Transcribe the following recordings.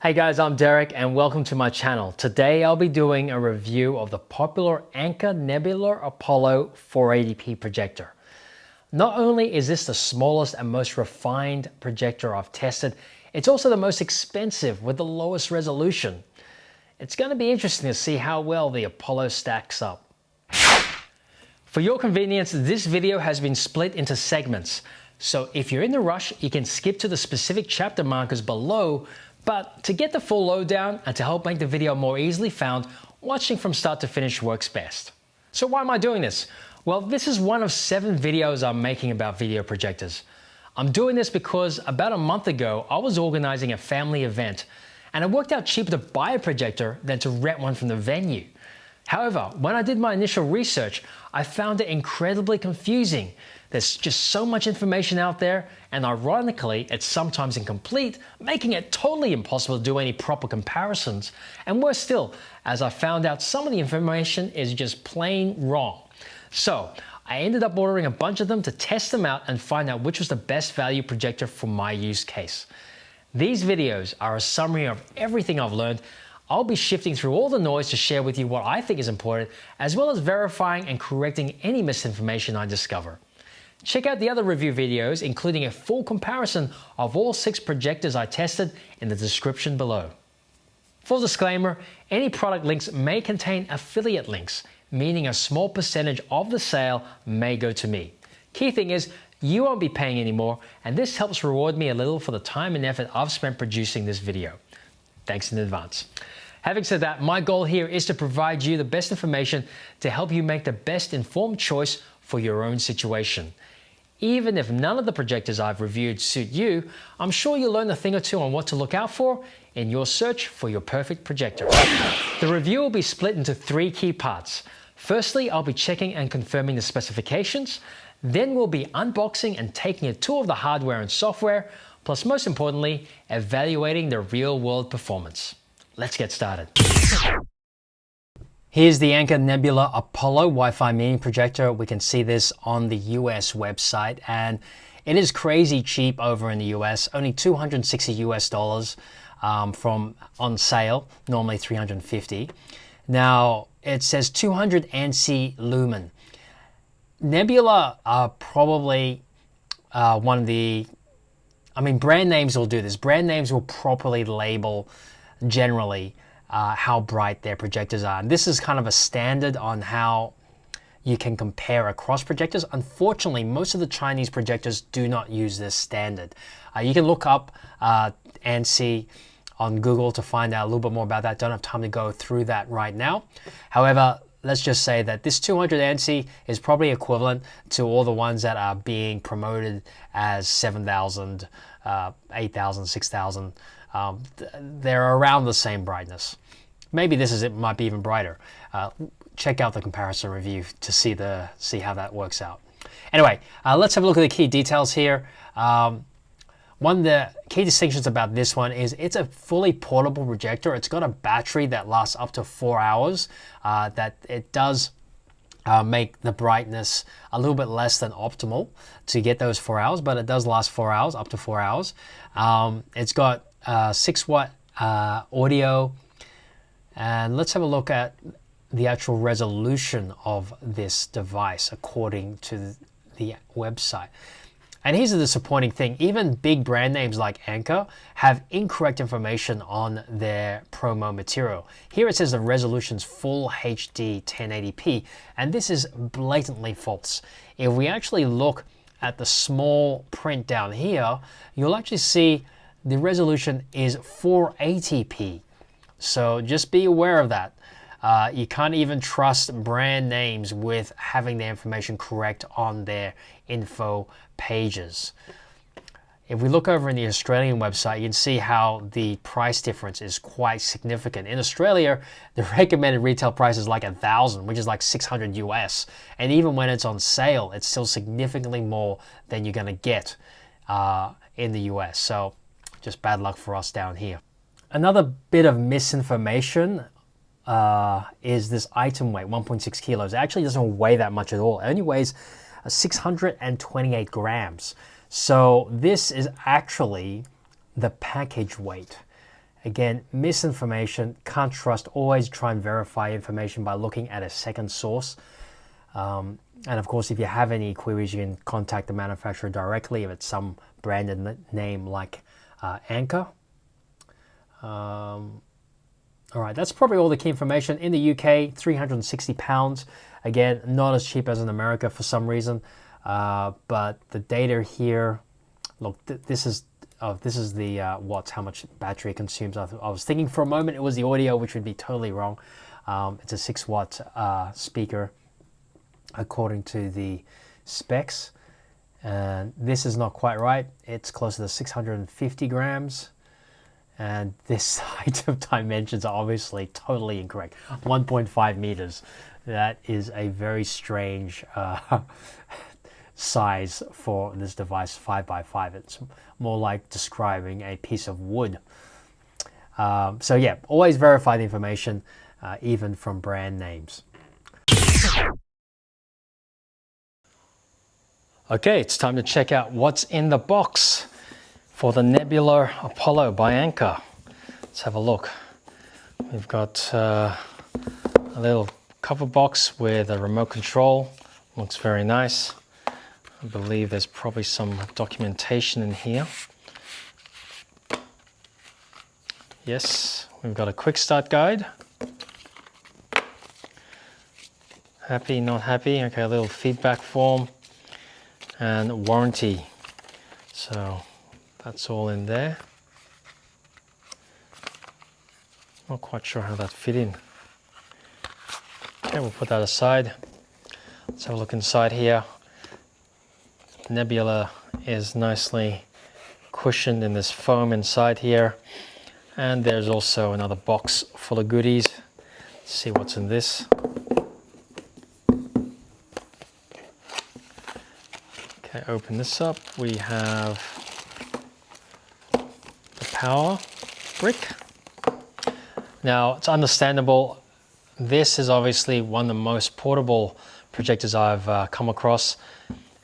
Hey guys, I'm Derek and welcome to my channel. Today I'll be doing a review of the popular Anker Nebula Apollo 480p projector. Not only is this the smallest and most refined projector I've tested, it's also the most expensive with the lowest resolution. It's going to be interesting to see how well the Apollo stacks up. For your convenience, this video has been split into segments. So if you're in a rush, you can skip to the specific chapter markers below. But to get the full lowdown and to help make the video more easily found, watching from start to finish works best. So why am I doing this? Well, this is one of 7 videos I'm making about video projectors. I'm doing this because about a month ago, I was organizing a family event and it worked out cheaper to buy a projector than to rent one from the venue. However, when I did my initial research, I found it incredibly confusing. There's just so much information out there, and ironically, it's sometimes incomplete, making it totally impossible to do any proper comparisons. And worse still, as I found out some of the information is just plain wrong. So I ended up ordering a bunch of them to test them out and find out which was the best value projector for my use case. These videos are a summary of everything I've learned. I'll be shifting through all the noise to share with you what I think is important, as well as verifying and correcting any misinformation I discover. Check out the other review videos, including a full comparison of all 6 projectors I tested, in the description below. Full disclaimer, any product links may contain affiliate links, meaning a small percentage of the sale may go to me. Key thing is, you won't be paying anymore, and this helps reward me a little for the time and effort I've spent producing this video. Thanks in advance. Having said that, my goal here is to provide you the best information to help you make the best informed choice for your own situation. Even if none of the projectors I've reviewed suit you, I'm sure you'll learn a thing or two on what to look out for in your search for your perfect projector. The review will be split into 3 key parts. Firstly, I'll be checking and confirming the specifications. Then we'll be unboxing and taking a tour of the hardware and software, plus most importantly, evaluating the real-world performance. Let's get started. Here's the Anker Nebula Apollo Wi-Fi mini projector. We can see this on the US website, and it is crazy cheap over in the US, only $260 US from on sale, normally $350. Now it says 200 ANSI lumen. Nebula are probably one of the, brand names will do this. Brand names will properly label generally how bright their projectors are. And this is kind of a standard on how you can compare across projectors. Unfortunately, most of the Chinese projectors do not use this standard. You can look up ANSI on Google to find out a little bit more about that. Don't have time to go through that right now. However, let's just say that this 200 ANSI is probably equivalent to all the ones that are being promoted as 7,000, 8,000, 6,000. They're around the same brightness. Maybe it might be even brighter. Check out the comparison review to see how that works out. Anyway, let's have a look at the key details here. One of the key distinctions about this one is it's a fully portable projector. It's got a battery that lasts up to 4 hours. That it does make the brightness a little bit less than optimal to get those 4 hours, but it does last 4 hours, up to 4 hours. It's got 6-watt audio, and let's have a look at the actual resolution of this device according to the website. And here's the disappointing thing, even big brand names like Anker have incorrect information on their promo material. Here it says the resolution's full HD 1080p, and this is blatantly false. If we actually look at the small print down here, you'll actually see the resolution is 480p. So just be aware of that. You can't even trust brand names with having the information correct on their info pages. If we look over in the Australian website, you can see how the price difference is quite significant. In Australia, the recommended retail price is like 1,000, which is like 600 US. And even when it's on sale, it's still significantly more than you're going to get in the US. So just bad luck for us down here. Another bit of misinformation is this item weight, 1.6 kilos. It actually doesn't weigh that much at all. It only weighs 628 grams. So this is actually the package weight. Again, misinformation, can't trust, always try and verify information by looking at a second source. And of course, if you have any queries, you can contact the manufacturer directly if it's some branded name like Anker. All right, that's probably all the key information. In the UK, £360. Again, not as cheap as in America for some reason. But the data here, look, this is the watts, how much battery it consumes. I was thinking for a moment it was the audio, which would be totally wrong. It's a 6-watt speaker according to the specs. And this is not quite right. It's closer to 650 grams. And this height of dimensions are obviously totally incorrect. 1.5 meters. That is a very strange size for this device, 5x5. It's more like describing a piece of wood. So yeah, always verify the information, even from brand names. Okay, it's time to check out what's in the box for the Nebula Apollo by Anker. Let's have a look. We've got a little cover box with a remote control. Looks very nice. I believe there's probably some documentation in here. Yes, we've got a quick start guide. Happy, not happy. Okay, a little feedback form and warranty. So that's all in there. Not quite sure how that fit in. Okay, we'll put that aside. Let's have a look inside here. Nebula is nicely cushioned in this foam inside here. And there's also another box full of goodies. Let's see what's in this. Okay, open this up. We have the power brick. Now, it's understandable. This is obviously one of the most portable projectors I've come across.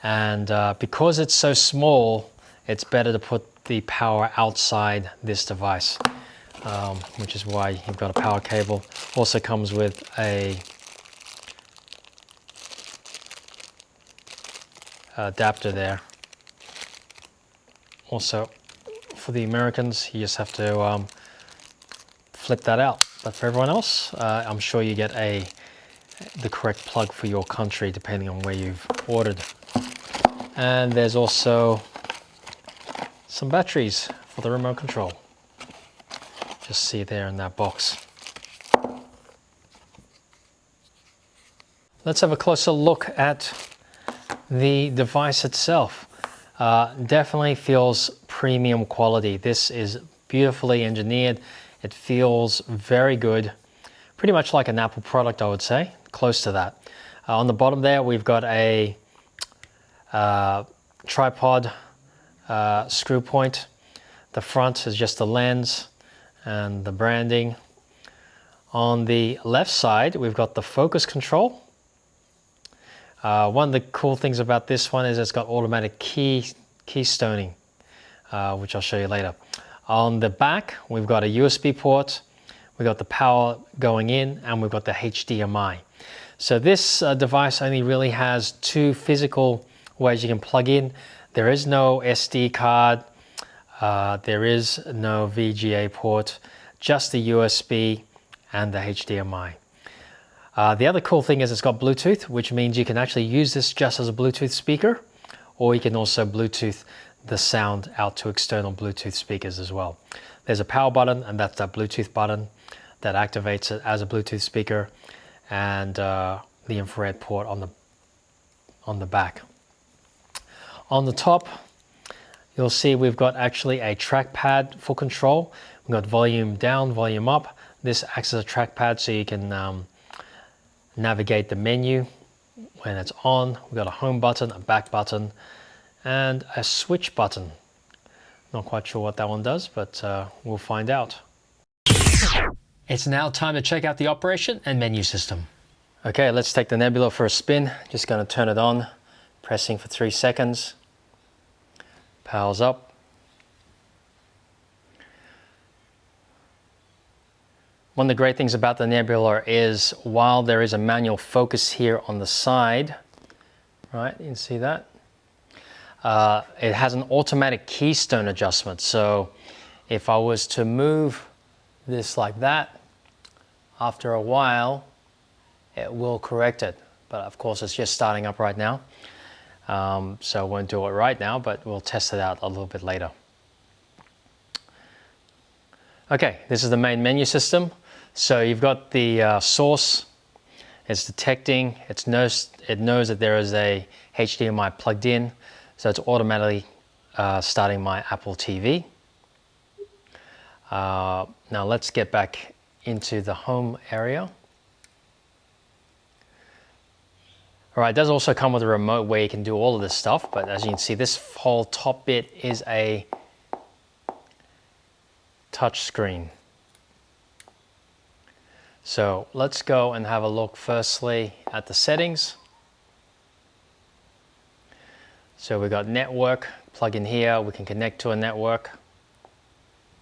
And because it's so small, it's better to put the power outside this device, which is why you've got a power cable. Also comes with a adapter there. Also, for the Americans, you just have to flip that out. But for everyone else, I'm sure you get the correct plug for your country, depending on where you've ordered. And there's also some batteries for the remote control. Just see there in that box. Let's have a closer look at the device itself. Definitely feels premium quality. This is beautifully engineered. It feels very good. Pretty much like an Apple product, I would say. Close to that. On the bottom there, we've got a tripod screw point. The front is just the lens and the branding. On the left side, we've got the focus control. One of the cool things about this one is it's got automatic keystoning, which I'll show you later. On the back, we've got a USB port, we've got the power going in, and we've got the HDMI. So this device only really has 2 physical ways you can plug in. There is no SD card, there is no VGA port, just the USB and the HDMI. The other cool thing is it's got Bluetooth, which means you can actually use this just as a Bluetooth speaker, or you can also Bluetooth the sound out to external Bluetooth speakers as well. There's a power button, and that's that Bluetooth button that activates it as a Bluetooth speaker, and the infrared port on the back. On the top, you'll see we've got actually a trackpad for control. We've got volume down, volume up. This acts as a trackpad so you can navigate the menu when it's on. We've got a home button, a back button, and a switch button. Not quite sure what that one does, but we'll find out. It's now time to check out the operation and menu system. Okay, let's take the Nebula for a spin. Just going to turn it on, pressing for 3 seconds. Powers up. One of the great things about the Nebula is while there is a manual focus here on the side, right, you can see that, it has an automatic keystone adjustment. So if I was to move this like that, after a while, it will correct it. But of course, it's just starting up right now. So I won't do it right now, but we'll test it out a little bit later. Okay, this is the main menu system. So you've got the source, it's detecting, it knows that there is a HDMI plugged in, so it's automatically starting my Apple TV. Now let's get back into the home area. All right, it does also come with a remote where you can do all of this stuff, but as you can see, this whole top bit is a touch screen. So let's go and have a look firstly at the settings. So we've got network, plug in here, we can connect to a network.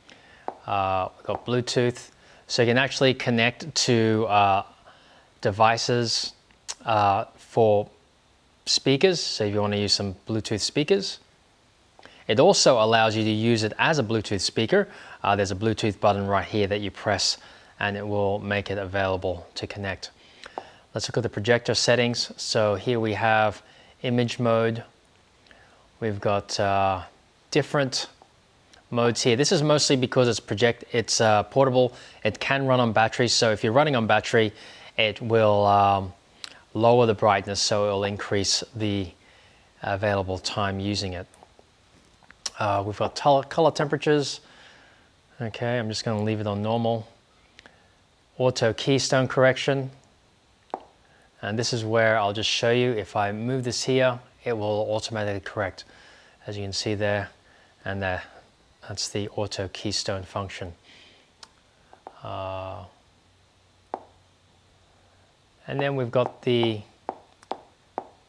We've got Bluetooth, so you can actually connect to devices for speakers, so if you want to use some Bluetooth speakers. It also allows you to use it as a Bluetooth speaker. There's a Bluetooth button right here that you press and it will make it available to connect. Let's look at the projector settings. So here we have image mode. We've got different modes here. This is mostly because it's portable. It can run on battery. So if you're running on battery, it will lower the brightness, so it will increase the available time using it. We've got color temperatures. Okay, I'm just going to leave it on normal. Auto keystone correction. And this is where I'll just show you, if I move this here, it will automatically correct, as you can see there, and there. That's the auto keystone function. And then we've got the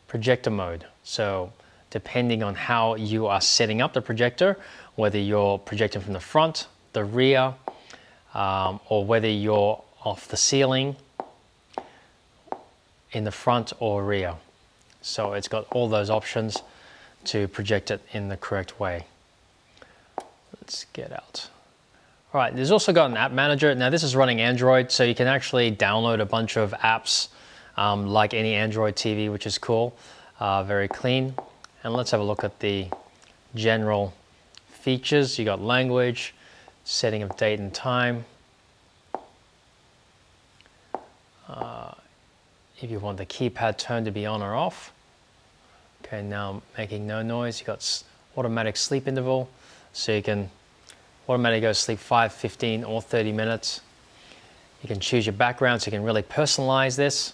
projector mode. So depending on how you are setting up the projector, whether you're projecting from the front, the rear, or whether you're off the ceiling, in the front or rear. So it's got all those options to project it in the correct way. Let's get out. All right, there's also got an app manager. Now this is running Android, so you can actually download a bunch of apps like any Android TV, which is cool, very clean. And let's have a look at the general features. You got language, setting of date and time. If you want the keypad tone to be on or off. Okay, now making no noise. You got automatic sleep interval, so you can automatically go to sleep 5, 15, or 30 minutes. You can choose your background, so you can really personalize this.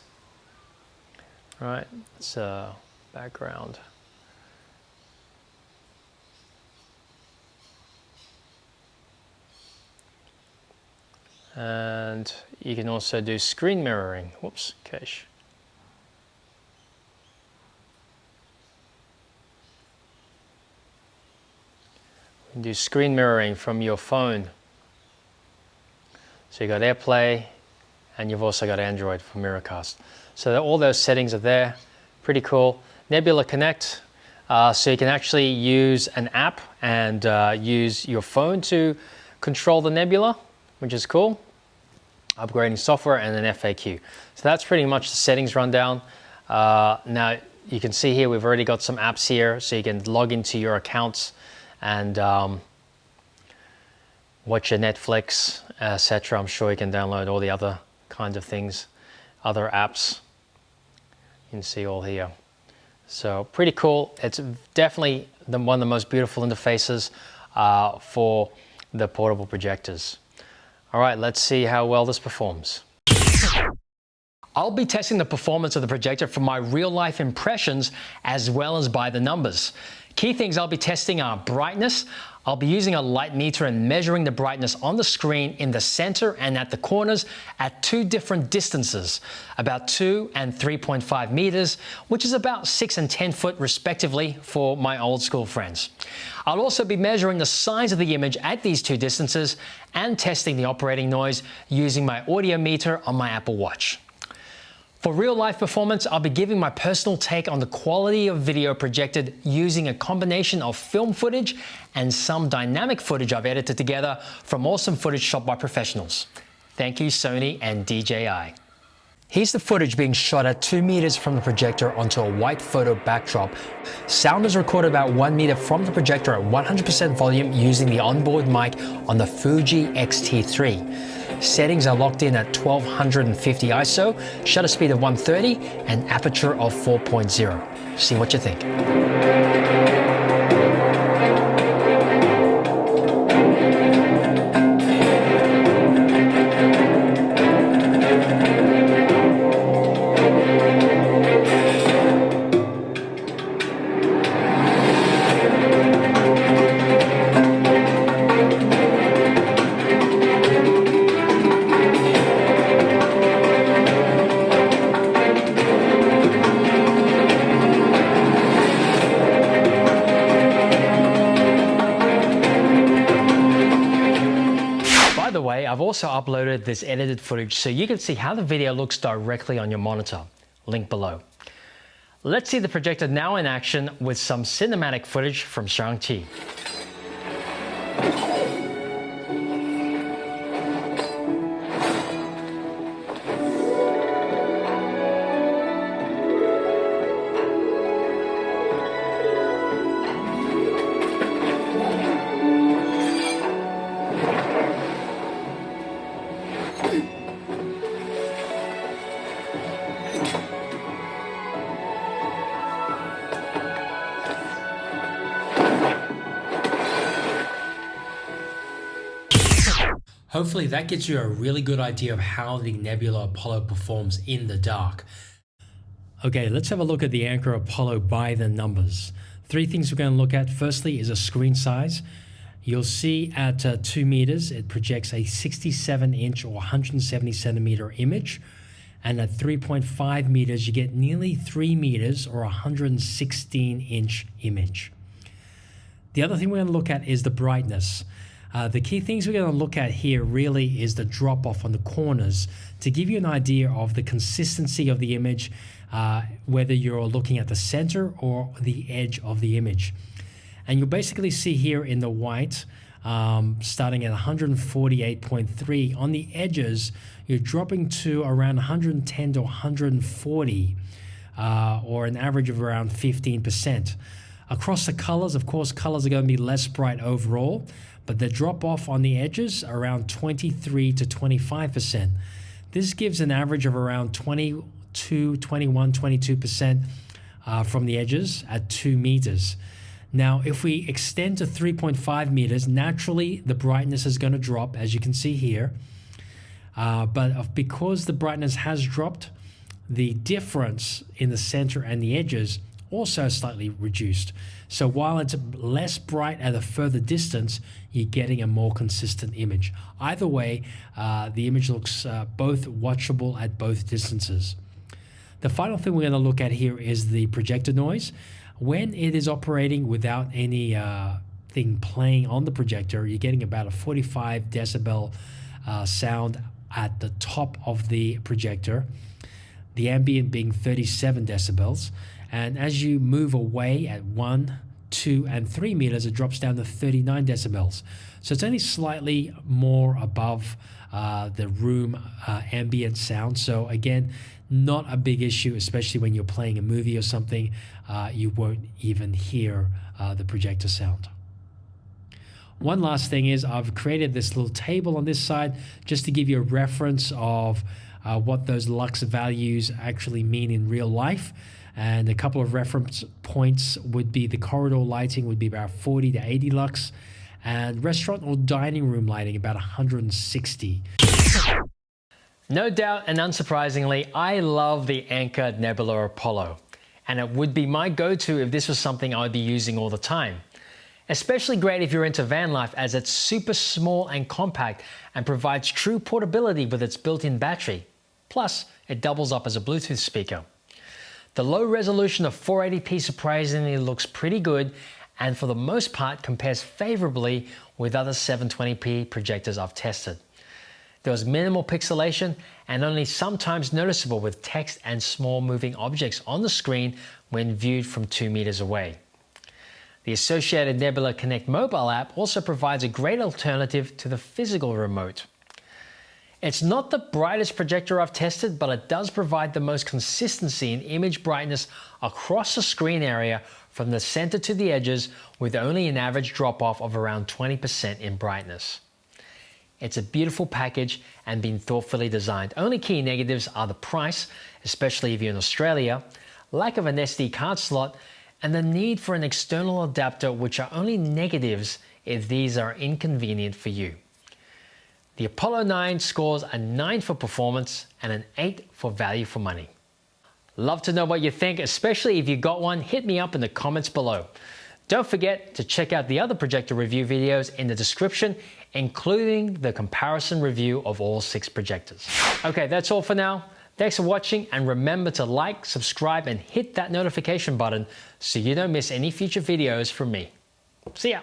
All right, it's a background. And you can also do screen mirroring. Whoops, cache. You can do screen mirroring from your phone. So you got AirPlay, and you've also got Android for Miracast. So all those settings are there. Pretty cool. Nebula Connect. So you can actually use an app and use your phone to control the Nebula, which is cool. Upgrading software and an FAQ. So that's pretty much the settings rundown. Now you can see here we've already got some apps here, so you can log into your accounts and watch your Netflix, etc. I'm sure you can download all the other kinds of things, other apps. You can see all here. So pretty cool. It's definitely one of the most beautiful interfaces for the portable projectors. All right, let's see how well this performs. I'll be testing the performance of the projector for my real-life impressions as well as by the numbers. Key things I'll be testing are brightness. I'll be using a light meter and measuring the brightness on the screen in the center and at the corners at two different distances, about 2 and 3.5 meters, which is about 6 and 10 foot respectively for my old school friends. I'll also be measuring the size of the image at these two distances and testing the operating noise using my audio meter on my Apple Watch. For real-life performance, I'll be giving my personal take on the quality of video projected using a combination of film footage and some dynamic footage I've edited together from awesome footage shot by professionals. Thank you, Sony and DJI. Here's the footage being shot at 2 meters from the projector onto a white photo backdrop. Sound is recorded about 1 meter from the projector at 100% volume using the onboard mic on the Fuji X-T3. Settings are locked in at 1250 ISO, shutter speed of 130, and aperture of 4.0. See what you think. I've also uploaded this edited footage so you can see how the video looks directly on your monitor. Link below. Let's see the projector now in action with some cinematic footage from Shang-Chi. Hopefully that gives you a really good idea of how the Nebula Apollo performs in the dark. Okay, let's have a look at the Anker Apollo by the numbers. 3 things we're going to look at. Firstly is a screen size. You'll see at 2 meters, it projects a 67-inch or 170 centimeter image. And at 3.5 meters, you get nearly 3 meters or 116-inch image. The other thing we're going to look at is the brightness. The key things we're going to look at here really is the drop off on the corners to give you an idea of the consistency of the image, whether you're looking at the center or the edge of the image. And you'll basically see here in the white, starting at 148.3, on the edges, you're dropping to around 110 to 140, or an average of around 15%. Across the colors, of course, colors are going to be less bright overall, but the drop off on the edges around 23 to 25%. This gives an average of around 22, 21, 22% from the edges at 2 meters. Now, if we extend to 3.5 meters, naturally the brightness is going to drop, as you can see here. But because the brightness has dropped, the difference in the center and the edges also slightly reduced. So while it's less bright at a further distance, you're getting a more consistent image. Either way, the image looks both watchable at both distances. The final thing we're going to look at here is the projector noise. When it is operating without any thing playing on the projector, you're getting about a 45 decibel sound at the top of the projector, the ambient being 37 decibels. And as you move away at 1, 2, and 3 meters, it drops down to 39 decibels. So it's only slightly more above the room ambient sound. So again, not a big issue, especially when you're playing a movie or something. You won't even hear the projector sound. One last thing is I've created this little table on this side just to give you a reference of what those lux values actually mean in real life. And a couple of reference points would be the corridor lighting would be about 40 to 80 lux, and restaurant or dining room lighting about 160. No doubt and unsurprisingly, I love the Anker Nebula Apollo, and it would be my go-to if this was something I would be using all the time. Especially great if you're into van life, as it's super small and compact and provides true portability with its built-in battery. Plus, it doubles up as a Bluetooth speaker. The low resolution of 480p surprisingly looks pretty good, and for the most part compares favorably with other 720p projectors I've tested. There was minimal pixelation and only sometimes noticeable with text and small moving objects on the screen when viewed from 2 meters away. The associated Nebula Connect mobile app also provides a great alternative to the physical remote. It's not the brightest projector I've tested, but it does provide the most consistency in image brightness across the screen area from the center to the edges, with only an average drop-off of around 20% in brightness. It's a beautiful package and been thoughtfully designed. Only key negatives are the price, especially if you're in Australia, lack of an SD card slot, and the need for an external adapter, which are only negatives if these are inconvenient for you. The Apollo 9 scores a 9 for performance and an 8 for value for money. Love to know what you think, especially if you got one. Hit me up in the comments below. Don't forget to check out the other projector review videos in the description, including the comparison review of all 6 projectors. Okay, that's all for now. Thanks for watching, and remember to like, subscribe, and hit that notification button so you don't miss any future videos from me. See ya!